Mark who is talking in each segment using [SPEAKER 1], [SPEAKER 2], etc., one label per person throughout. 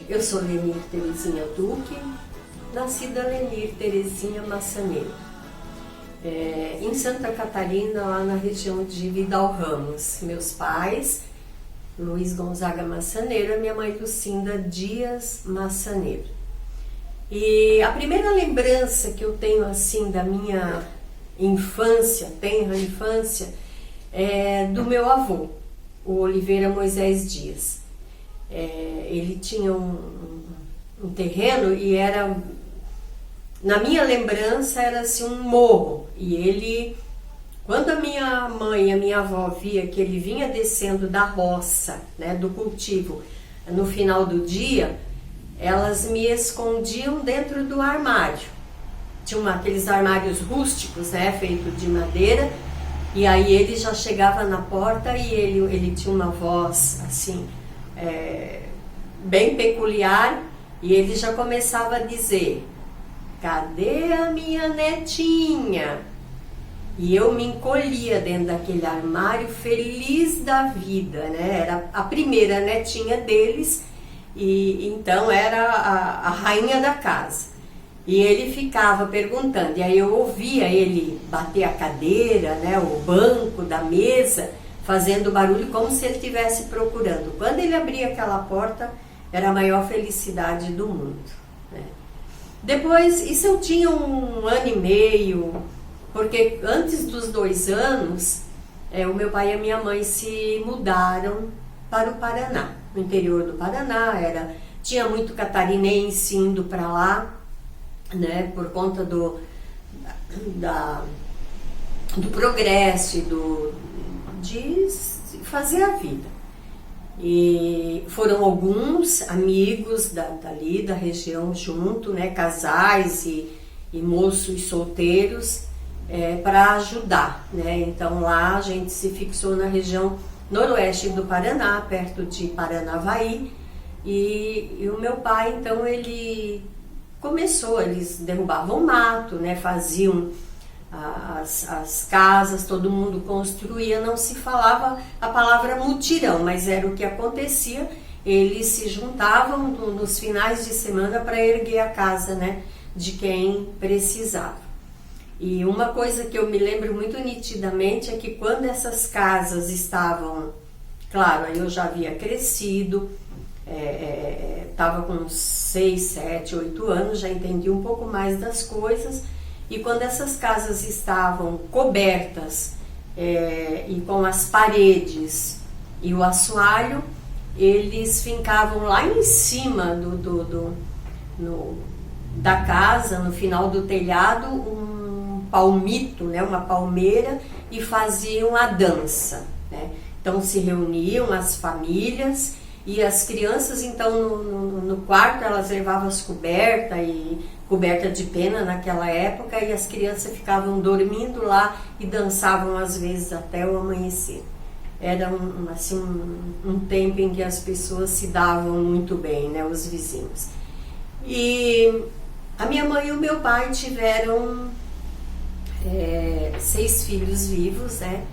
[SPEAKER 1] Eu sou Lenir Terezinha Duque, nascida Lenir Terezinha Massaneiro, em Santa Catarina, lá na região de Vidal Ramos. Meus pais, Luiz Gonzaga Massaneiro, e minha mãe Lucinda Dias Massaneiro. E a primeira lembrança que eu tenho assim da minha infância, tenra infância, é do meu avô, o Oliveira Moisés Dias. Ele tinha um terreno e era, na minha lembrança, era assim um morro. E ele, quando a minha mãe e a minha avó via que ele vinha descendo da roça, né, do cultivo, no final do dia, elas me escondiam dentro do armário. Tinha aqueles armários rústicos, né, feito de madeira, e aí ele já chegava na porta e ele tinha uma voz assim, bem peculiar, e ele já começava a dizer: cadê a minha netinha? E eu me encolhia dentro daquele armário, feliz da vida, né? Era a primeira netinha deles, e então era a rainha da casa. E ele ficava perguntando, e aí eu ouvia ele bater a cadeira, né, o banco da mesa, fazendo barulho como se ele estivesse procurando. Quando ele abria aquela porta, era a maior felicidade do mundo, né? Depois, isso eu tinha 1 ano e meio, porque antes dos 2 anos, o meu pai e a minha mãe se mudaram para o Paraná, no interior do Paraná. Tinha muito catarinense indo para lá, né, por conta do progresso e de fazer a vida. E foram alguns amigos dali da região junto, né, casais e moços solteiros, para ajudar, né? Então lá a gente se fixou na região noroeste do Paraná, perto de Paranavaí, e o meu pai, então, eles derrubavam mato, né, faziam as casas, todo mundo construía, não se falava a palavra mutirão, mas era o que acontecia. Eles se juntavam nos finais de semana para erguer a casa, né, de quem precisava. E uma coisa que eu me lembro muito nitidamente é que quando essas casas estavam, claro, aí eu já havia crescido, estava com 6, 7, 8 anos, já entendi um pouco mais das coisas. E quando essas casas estavam cobertas e com as paredes e o assoalho, eles fincavam lá em cima da casa, no final do telhado, um palmito, né, uma palmeira, e faziam a dança, né? Então se reuniam as famílias e as crianças, então no quarto elas levavam as coberta de pena naquela época, e as crianças ficavam dormindo lá e dançavam às vezes até o amanhecer. Era um tempo em que as pessoas se davam muito bem, né, os vizinhos. E a minha mãe e o meu pai tiveram 6 filhos vivos, né,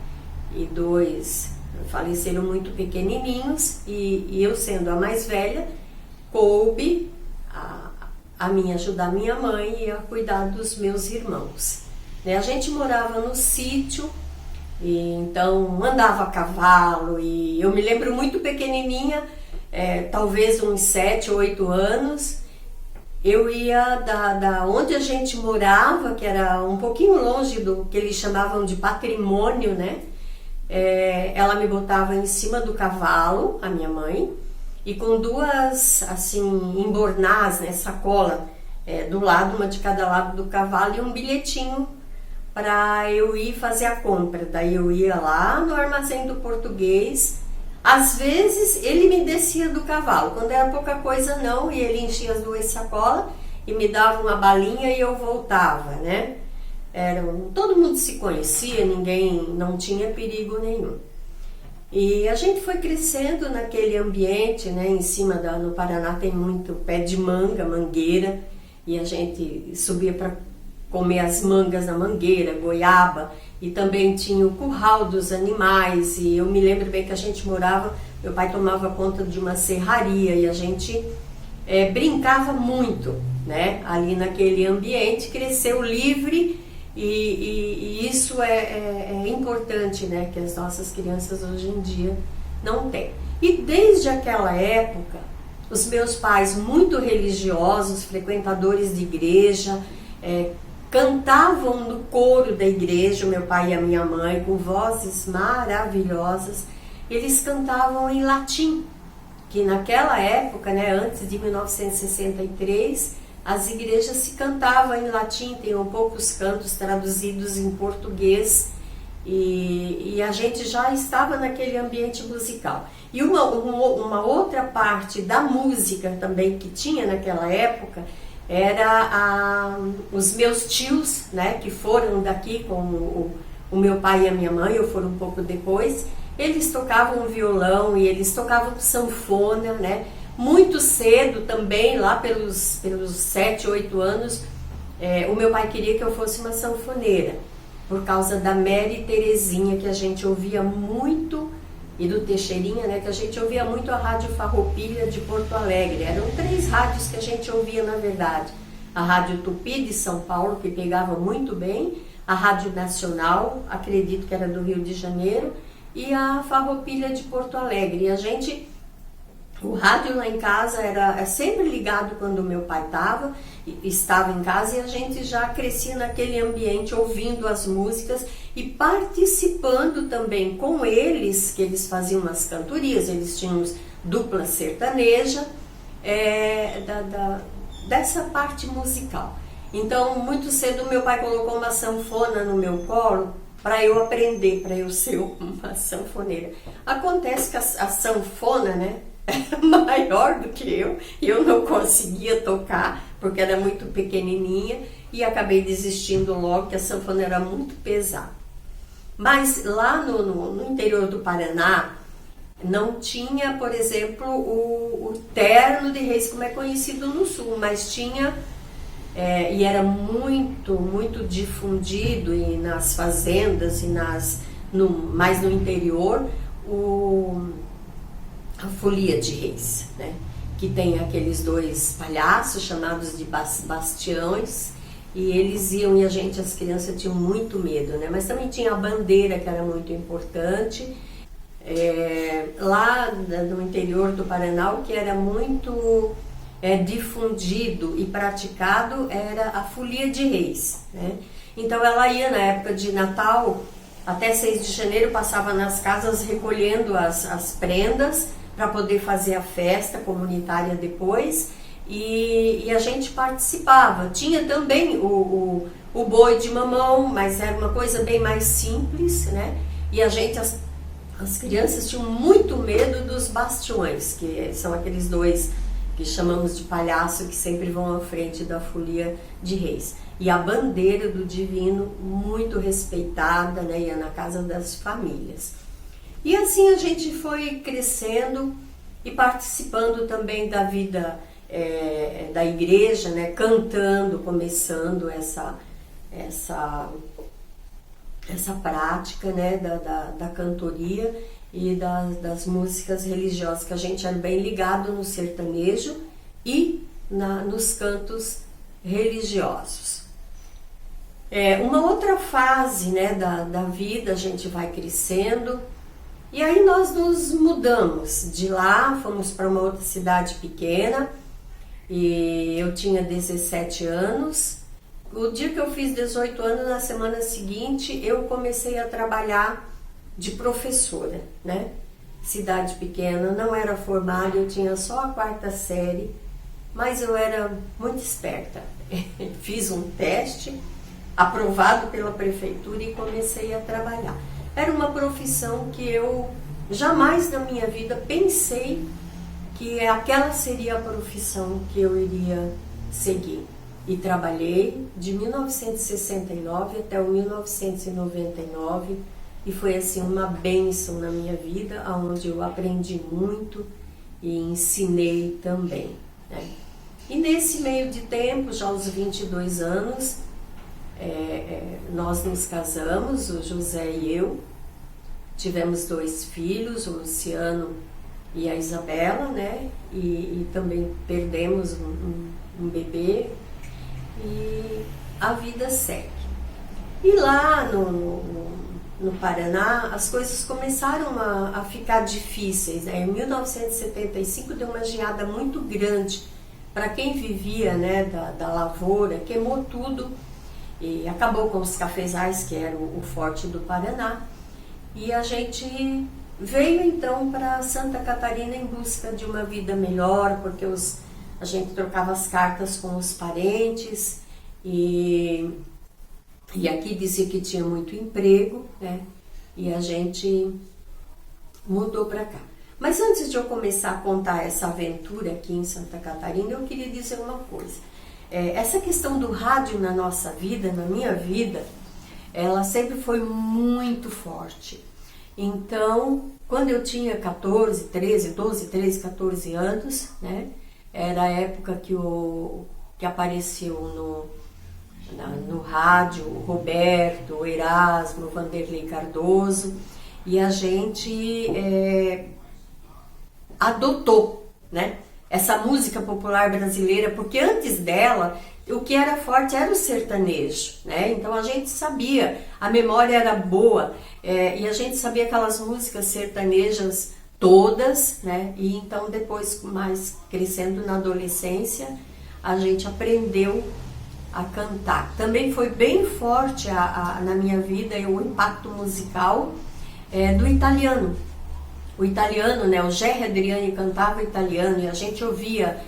[SPEAKER 1] e 2 faleceram muito pequenininhos, e eu, sendo a mais velha, coube a mim ajudar minha mãe e a cuidar dos meus irmãos, né? A gente morava no sítio, e então andava a cavalo, e eu me lembro muito pequenininha, talvez uns 7, 8 anos, eu ia da onde a gente morava, que era um pouquinho longe do que eles chamavam de patrimônio, né? Ela me botava em cima do cavalo, a minha mãe, e com 2, assim, embornás, né, sacola, do lado, uma de cada lado do cavalo, e um bilhetinho para eu ir fazer a compra. Daí eu ia lá no armazém do Português. Às vezes ele me descia do cavalo, quando era pouca coisa não, e ele enchia as 2 sacolas e me dava uma balinha e eu voltava, né? Todo mundo se conhecia, não tinha perigo nenhum. E a gente foi crescendo naquele ambiente, né? Em cima no Paraná tem muito pé de mangueira, e a gente subia para comer as mangas na mangueira, goiaba, e também tinha o curral dos animais. E eu me lembro bem que a gente morava, meu pai tomava conta de uma serraria, e a gente brincava muito, né? Ali naquele ambiente, cresceu livre e isso é importante, né? Que as nossas crianças hoje em dia não têm. E desde aquela época, os meus pais muito religiosos, frequentadores de igreja, cantavam no coro da igreja, o meu pai e a minha mãe, com vozes maravilhosas. Eles cantavam em latim, que naquela época, né, antes de 1963, as igrejas se cantavam em latim, tinham poucos cantos traduzidos em português, e a gente já estava naquele ambiente musical. E uma outra parte da música também que tinha naquela época era os meus tios, né, que foram daqui com o meu pai e a minha mãe, eu foram um pouco depois. Eles tocavam violão e eles tocavam sanfona, né? Muito cedo também, lá pelos 7, 8 anos, o meu pai queria que eu fosse uma sanfoneira, por causa da Mary Terezinha, que a gente ouvia muito, e do Teixeirinha, né? Que a gente ouvia muito a Rádio Farroupilha de Porto Alegre. Eram 3 rádios que a gente ouvia, na verdade. A Rádio Tupi de São Paulo, que pegava muito bem, a Rádio Nacional, acredito que era do Rio de Janeiro, e a Farroupilha de Porto Alegre. E a gente, o rádio lá em casa era sempre ligado quando o meu pai estava em casa, e a gente já crescia naquele ambiente ouvindo as músicas e participando também com eles, que eles faziam umas cantorias, eles tinham dupla sertaneja, dessa parte musical. Então, muito cedo meu pai colocou uma sanfona no meu colo, para eu aprender, para eu ser uma sanfoneira. Acontece que a sanfona, né, era maior do que eu, e eu não conseguia tocar, porque era muito pequenininha, e acabei desistindo logo, que a sanfona era muito pesada. Mas lá no interior do Paraná, não tinha, por exemplo, o terno de reis, como é conhecido no sul, mas tinha... e era muito difundido e nas fazendas e mais no interior, a folia de reis, né? Que tem aqueles 2 palhaços chamados de bastiões, e eles iam, e as crianças tinham muito medo, né? Mas também tinha a bandeira, que era muito importante. Lá no interior do Paraná, o que era muito difundido e praticado era a folia de reis, né? Então ela ia na época de Natal, até 6 de janeiro, passava nas casas recolhendo as prendas para poder fazer a festa comunitária depois, e a gente participava. Tinha também o boi de mamão, mas era uma coisa bem mais simples, né? E as crianças tinham muito medo dos bastiões, que são aqueles 2 que chamamos de palhaço, que sempre vão à frente da folia de reis. E a bandeira do divino, muito respeitada, né? Ia na casa das famílias. E assim a gente foi crescendo e participando também da vida da igreja, né? Cantando, começando essa prática, né? da cantoria e das músicas religiosas, que a gente era bem ligado no sertanejo e nos cantos religiosos. Uma outra fase, né, da vida, a gente vai crescendo, e aí nós nos mudamos. De lá, fomos para uma outra cidade pequena, e eu tinha 17 anos. O dia que eu fiz 18 anos, na semana seguinte, eu comecei a trabalhar de professora, né? Cidade pequena, não era formada, eu tinha só a 4ª série, mas eu era muito esperta. Fiz um teste, aprovado pela prefeitura, e comecei a trabalhar. Era uma profissão que eu jamais na minha vida pensei que aquela seria a profissão que eu iria seguir. E trabalhei de 1969 até o 1999, e foi assim uma bênção na minha vida, onde eu aprendi muito e ensinei também, né? E nesse meio de tempo, já aos 22 anos, nós nos casamos, o José e eu. Tivemos 2 filhos, o Luciano e a Isabela, né? E também perdemos um bebê e a vida segue. E lá no Paraná as coisas começaram a ficar difíceis, né? Em 1975 deu uma geada muito grande para quem vivia, né, da lavoura, queimou tudo e acabou com os cafezais, que era o forte do Paraná. E a gente veio então para Santa Catarina em busca de uma vida melhor, porque a gente trocava as cartas com os parentes e aqui dizia que tinha muito emprego, né? E a gente mudou para cá. Mas antes de eu começar a contar essa aventura aqui em Santa Catarina, eu queria dizer uma coisa. Essa questão do rádio na nossa vida, na minha vida, ela sempre foi muito forte. Então, quando eu tinha 14 anos, né, era a época que apareceu no rádio o Roberto, o Erasmo, o Vanderlei Cardoso, e a gente adotou, né, essa música popular brasileira, porque antes dela o que era forte era o sertanejo, né? Então a gente sabia, a memória era boa, e a gente sabia aquelas músicas sertanejas todas, né? E então depois, mais crescendo na adolescência, a gente aprendeu a cantar. Também foi bem forte na minha vida o impacto musical do italiano. O italiano, né? O Gerry Adriani cantava italiano e a gente ouvia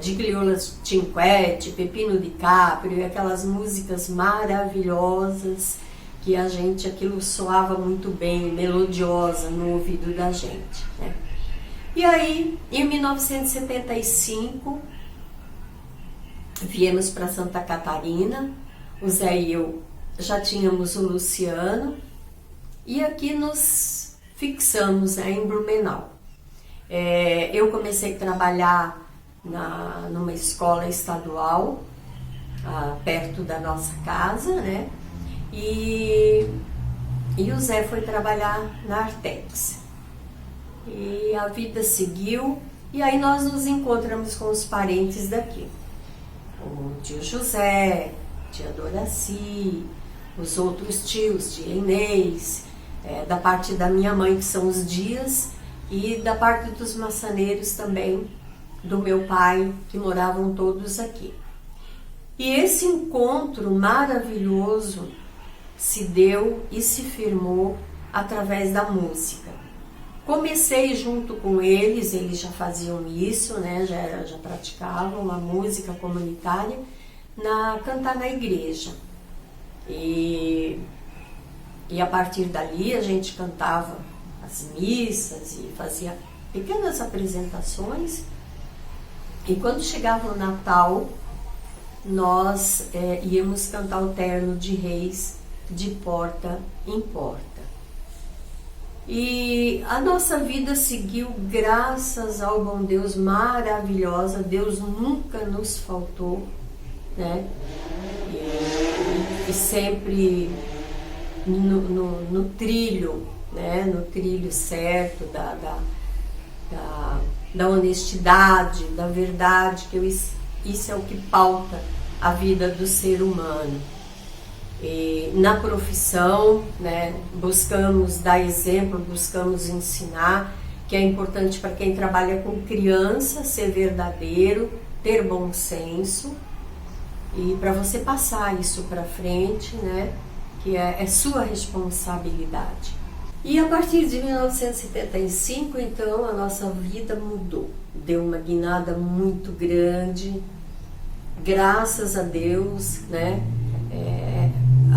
[SPEAKER 1] Gigliola Cinquetti, Pepino di Capri, aquelas músicas maravilhosas que aquilo soava muito bem, melodiosa no ouvido da gente, né? E aí, em 1975, viemos para Santa Catarina, o Zé e eu já tínhamos o Luciano, e aqui nos fixamos, né, em Blumenau. Eu comecei a trabalhar numa escola estadual, perto da nossa casa, né? E o Zé foi trabalhar na Artex. E a vida seguiu, e aí nós nos encontramos com os parentes daqui. O tio José, tia Doraci, os outros tios, tia Inês, da parte da minha mãe, que são os Dias, e da parte dos maçaneiros também, do meu pai, que moravam todos aqui. E esse encontro maravilhoso se deu e se firmou através da música. Comecei junto com eles já faziam isso, né? Já praticavam a música comunitária, cantar na igreja. E a partir dali a gente cantava as missas e fazia pequenas apresentações. E quando chegava o Natal, nós íamos cantar o Terno de Reis de porta em porta. E a nossa vida seguiu, graças ao bom Deus, maravilhosa. Deus nunca nos faltou, né? E sempre no trilho, né? No trilho certo da honestidade, da verdade, isso é o que pauta a vida do ser humano. E na profissão, né, buscamos dar exemplo, buscamos ensinar, que é importante para quem trabalha com criança ser verdadeiro, ter bom senso, e para você passar isso para frente, né, que é sua responsabilidade. E a partir de 1975, então, a nossa vida mudou, deu uma guinada muito grande, graças a Deus, né,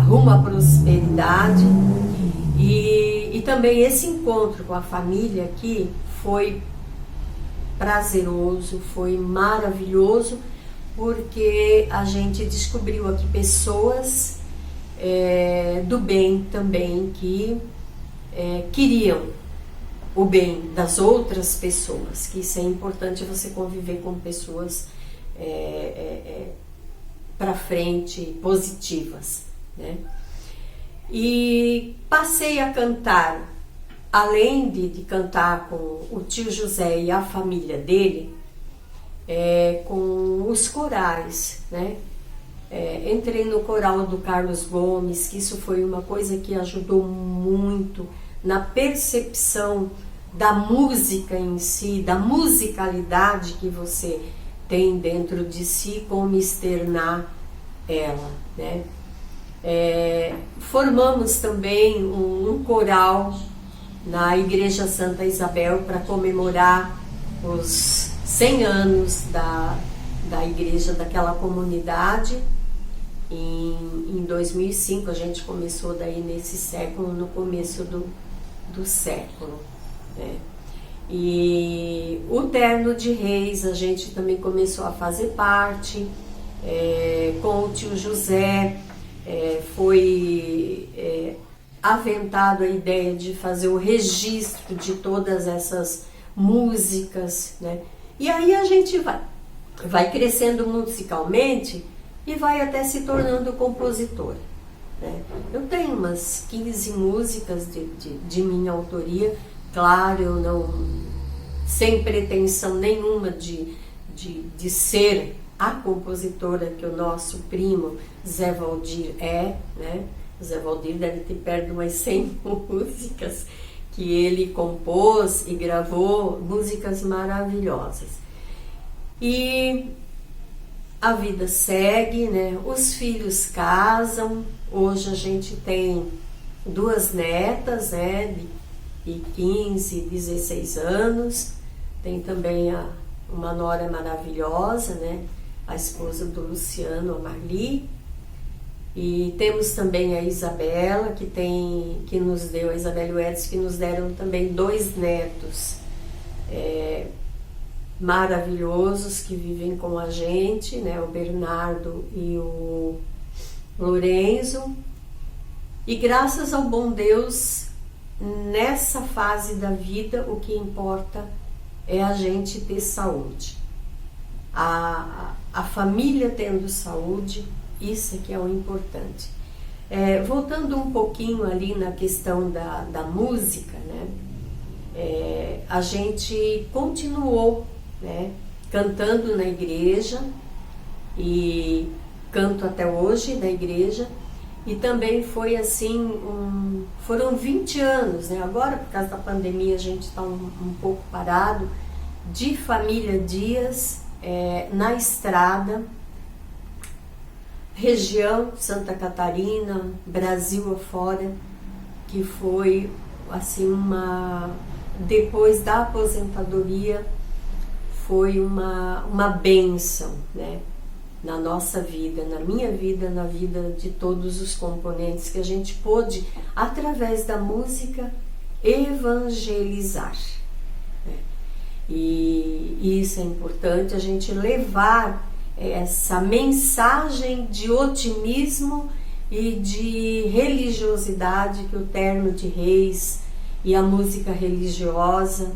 [SPEAKER 1] rumo à prosperidade. E também esse encontro com a família aqui foi prazeroso, foi maravilhoso, porque a gente descobriu aqui pessoas do bem também, que queriam o bem das outras pessoas, que isso é importante, você conviver com pessoas para frente, positivas, né? E passei a cantar além de cantar com o tio José e a família dele, com os corais, né? Entrei no coral do Carlos Gomes, que isso foi uma coisa que ajudou muito na percepção da música em si, da musicalidade que você tem dentro de si, como externar ela, né? Formamos também um coral na Igreja Santa Isabel para comemorar os 100 anos da igreja daquela comunidade. Em 2005 a gente começou daí nesse século, no começo do século, né? E o Terno de Reis a gente também começou a fazer parte, com o tio José. Foi aventado a ideia de fazer o registro de todas essas músicas, né? E aí a gente vai crescendo musicalmente e vai até se tornando compositora, né? Eu tenho umas 15 músicas de minha autoria. Claro, eu não, sem pretensão nenhuma de ser a compositora que o nosso primo Zé Valdir né? O Zé Valdir deve ter perto de umas 100 músicas que ele compôs e gravou, músicas maravilhosas. E a vida segue, né? Os filhos casam. Hoje a gente tem 2 netas, né? De 15, 16 anos. Tem também uma nora maravilhosa, né? A esposa do Luciano, a Marli. E temos também a Isabela, que nos deu, a Isabela e o Edson, que nos deram também 2 netos maravilhosos que vivem com a gente, né? O Bernardo e o Lorenzo. E graças ao bom Deus, nessa fase da vida, o que importa é a gente ter saúde. A família tendo saúde, isso é que é o importante. Voltando um pouquinho ali na questão da música, né? A gente continuou, né, cantando na igreja, e canto até hoje na igreja. E também foi assim, foram 20 anos, né? Agora, por causa da pandemia, a gente está um pouco parado, de Família Dias, na estrada, região Santa Catarina, Brasil afora, que foi assim depois da aposentadoria, foi uma bênção, né? Na nossa vida, na minha vida, na vida de todos os componentes, que a gente pôde, através da música, evangelizar, né? E isso é importante, a gente levar essa mensagem de otimismo e de religiosidade que o Terno de Reis e a música religiosa,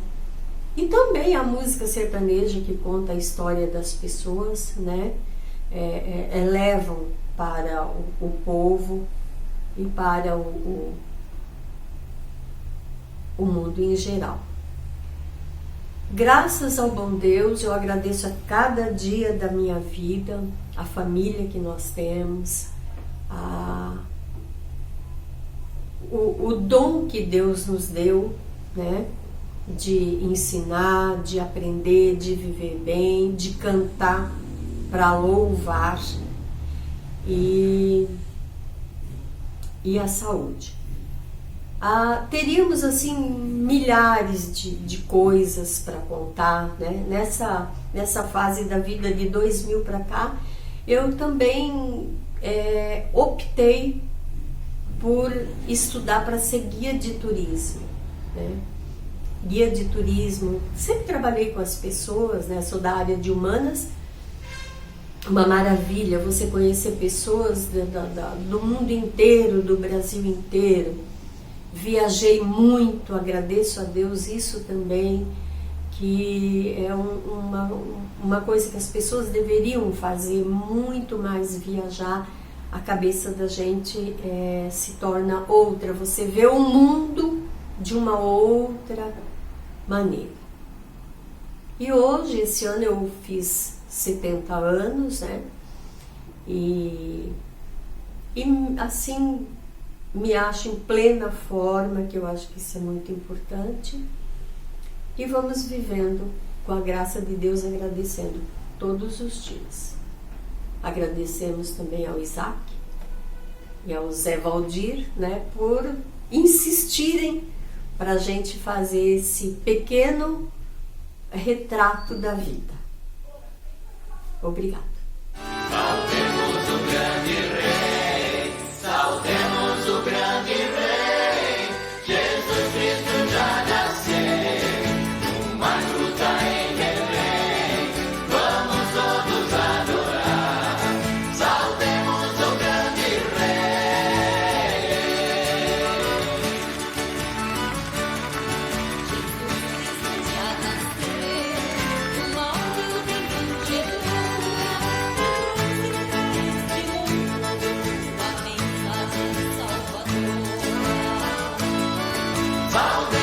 [SPEAKER 1] e também a música sertaneja, que conta a história das pessoas, né? Levam para o povo e para o mundo em geral. Graças ao bom Deus, eu agradeço a cada dia da minha vida, a família que nós temos, o dom que Deus nos deu, né? De ensinar, de aprender, de viver bem, de cantar para louvar, e a saúde. Teríamos assim milhares de coisas para contar, né? Nessa fase da vida de 2000 para cá, eu também optei por estudar para ser guia de turismo, né? Guia de turismo, sempre trabalhei com as pessoas, né? Sou da área de humanas. Uma maravilha você conhecer pessoas do mundo inteiro, do Brasil inteiro. Viajei muito, agradeço a Deus isso também, que é uma coisa que as pessoas deveriam fazer muito mais, viajar. A cabeça da gente se torna outra. Você vê o mundo de uma outra maneira. E hoje, esse ano eu fiz 70 anos, né? E assim, me acho em plena forma, que eu acho que isso é muito importante. E vamos vivendo com a graça de Deus, agradecendo todos os dias. Agradecemos também ao Isaac e ao Zé Valdir, né, por insistirem para a gente fazer esse pequeno retrato da vida. Obrigada.
[SPEAKER 2] Saudemos o grande rei, saudemos o grande rei, Jesus Cristo já nasceu, uma gruta em Belém, vamos todos adorar, saudemos o grande rei.
[SPEAKER 3] Jesus Cristo já nasceu, uma gruta em Belém.
[SPEAKER 2] Saudemos